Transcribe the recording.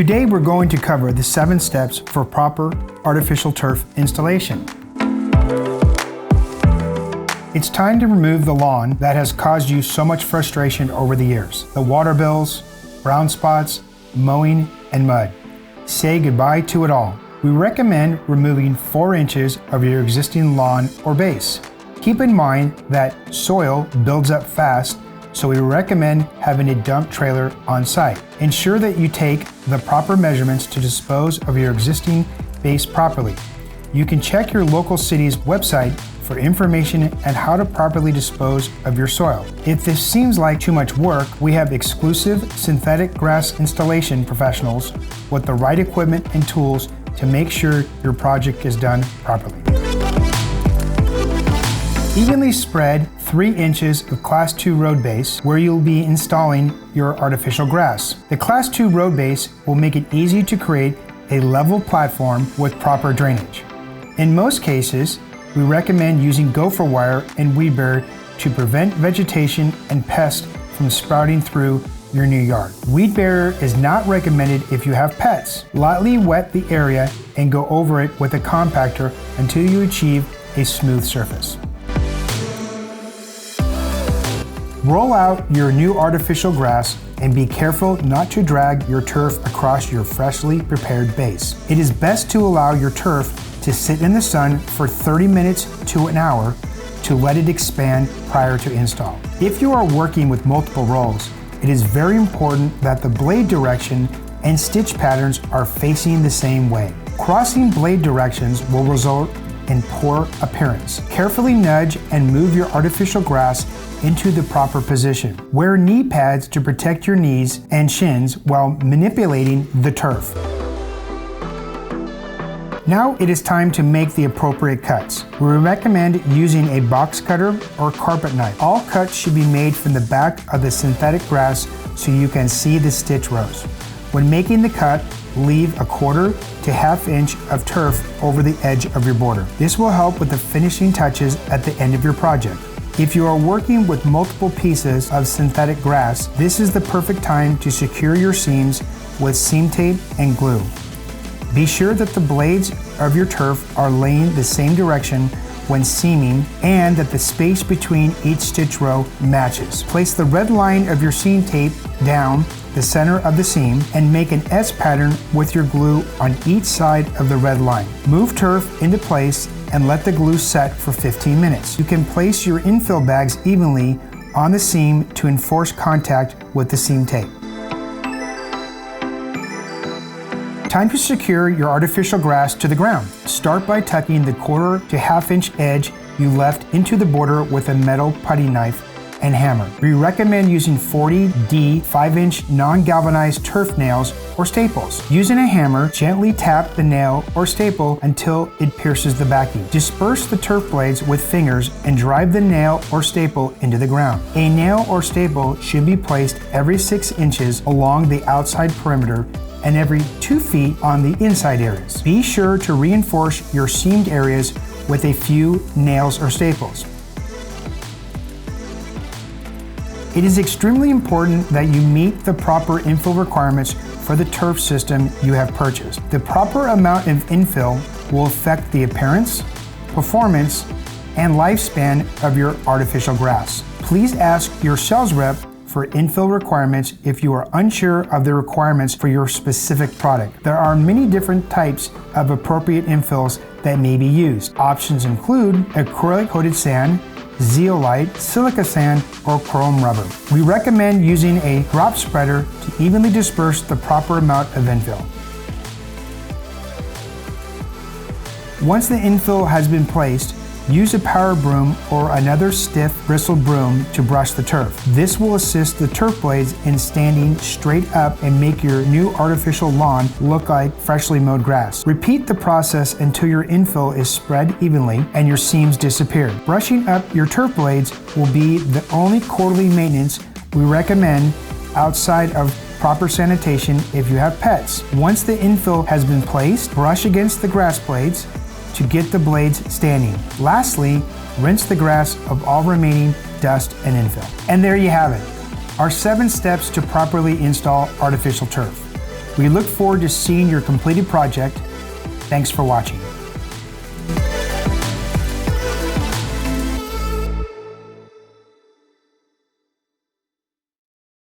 Today we're going to cover the 7 steps for proper artificial turf installation. It's time to remove the lawn that has caused you so much frustration over the years. The water bills, brown spots, mowing, and mud. Say goodbye to it all. We recommend removing 4 inches of your existing lawn or base. Keep in mind that soil builds up fast, so we recommend having a dump trailer on site. Ensure that you take the proper measurements to dispose of your existing base properly. You can check your local city's website for information on how to properly dispose of your soil. If this seems like too much work, we have exclusive synthetic grass installation professionals with the right equipment and tools to make sure your project is done properly. Evenly spread 3 inches of Class 2 road base where you'll be installing your artificial grass. The Class 2 road base will make it easy to create a level platform with proper drainage. In most cases, we recommend using gopher wire and weed barrier to prevent vegetation and pests from sprouting through your new yard. Weed barrier is not recommended if you have pets. Lightly wet the area and go over it with a compactor until you achieve a smooth surface. Roll out your new artificial grass and be careful not to drag your turf across your freshly prepared base. It is best to allow your turf to sit in the sun for 30 minutes to an hour to let it expand prior to install. If you are working with multiple rolls, it is very important that the blade direction and stitch patterns are facing the same way. Crossing blade directions will result in poor appearance. Carefully nudge and move your artificial grass into the proper position. Wear knee pads to protect your knees and shins while manipulating the turf. Now it is time to make the appropriate cuts. We recommend using a box cutter or carpet knife. All cuts should be made from the back of the synthetic grass so you can see the stitch rows. When making the cut, leave a 1/4 to 1/2 inch of turf over the edge of your border. This will help with the finishing touches at the end of your project. If you are working with multiple pieces of synthetic grass, this is the perfect time to secure your seams with seam tape and glue. Be sure that the blades of your turf are laying the same direction when seaming and that the space between each stitch row matches. Place the red line of your seam tape down the center of the seam and make an S pattern with your glue on each side of the red line. Move turf into place and let the glue set for 15 minutes. You can place your infill bags evenly on the seam to enforce contact with the seam tape. Time to secure your artificial grass to the ground. Start by tucking the 1/4 to 1/2 inch edge you left into the border with a metal putty knife and hammer. We recommend using 40D 5-inch non-galvanized turf nails or staples. Using a hammer, gently tap the nail or staple until it pierces the backing. Disperse the turf blades with fingers and drive the nail or staple into the ground. A nail or staple should be placed every 6 inches along the outside perimeter and every 2 feet on the inside areas. Be sure to reinforce your seamed areas with a few nails or staples. It is extremely important that you meet the proper infill requirements for the turf system you have purchased. The proper amount of infill will affect the appearance, performance, and lifespan of your artificial grass. Please ask your sales rep for infill requirements if you are unsure of the requirements for your specific product. There are many different types of appropriate infills that may be used. Options include acrylic coated sand, zeolite, silica sand, or chrome rubber. We recommend using a drop spreader to evenly disperse the proper amount of infill. Once the infill has been placed, use a power broom or another stiff bristled broom to brush the turf. This will assist the turf blades in standing straight up and make your new artificial lawn look like freshly mowed grass. Repeat the process until your infill is spread evenly and your seams disappear. Brushing up your turf blades will be the only quarterly maintenance we recommend outside of proper sanitation if you have pets. Once the infill has been placed, brush against the grass blades to get the blades standing. Lastly, rinse the grass of all remaining dust and infill. And there you have it, our 7 steps to properly install artificial turf. We look forward to seeing your completed project. Thanks for watching.